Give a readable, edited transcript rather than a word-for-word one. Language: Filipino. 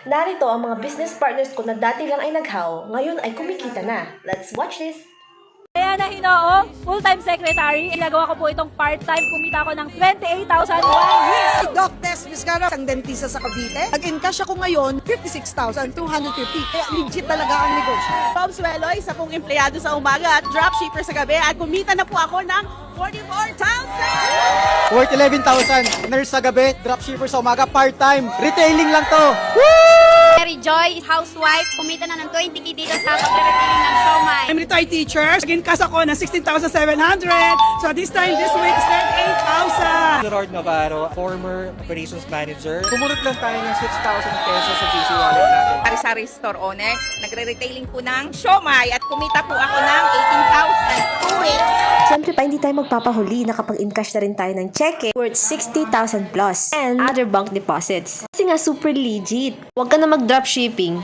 Narito ang mga business partners ko na dati lang ay naghaw, ngayon ay kumikita na. Let's watch this! Kaya na Hinoo, full-time secretary. Ilagawa ko po itong part-time. Kumita ko ng 28,000 year. Doc Tess Vizcarra, isang dentista sa Cavite. Nag-encash ako ngayon, 56,250. Kaya legit talaga ang negosyo. Bob Suelo, isa pong empleyado sa umaga at dropshipper sa gabi at kumita na po ako ng 44,000! Worth 11,000. Nurse sa gabi, dropshipper sa umaga, part-time. Retailing lang to. Mary Joy, housewife, kumita na ng 20k dito sa pagre-retailing ng siomai. I'm retired teacher. Nag-encash ako ng 16,700. So this time, this week, is 38,000. Gerard Navarro, former operations manager. Kumunot lang tayo ng 6,000 pesos sa GC wallet natin. Sari-sari store owner, nagre-retailing po ng siomai at kumita po ako ng 18,000. 2 weeks. Siyempre pa hindi tayo magpapahuli, nakapag-encash na rin tayo ng cheque worth 60,000 plus and other bank deposits. Kasi nga super legit. Huwag ka na mag-dropshipping.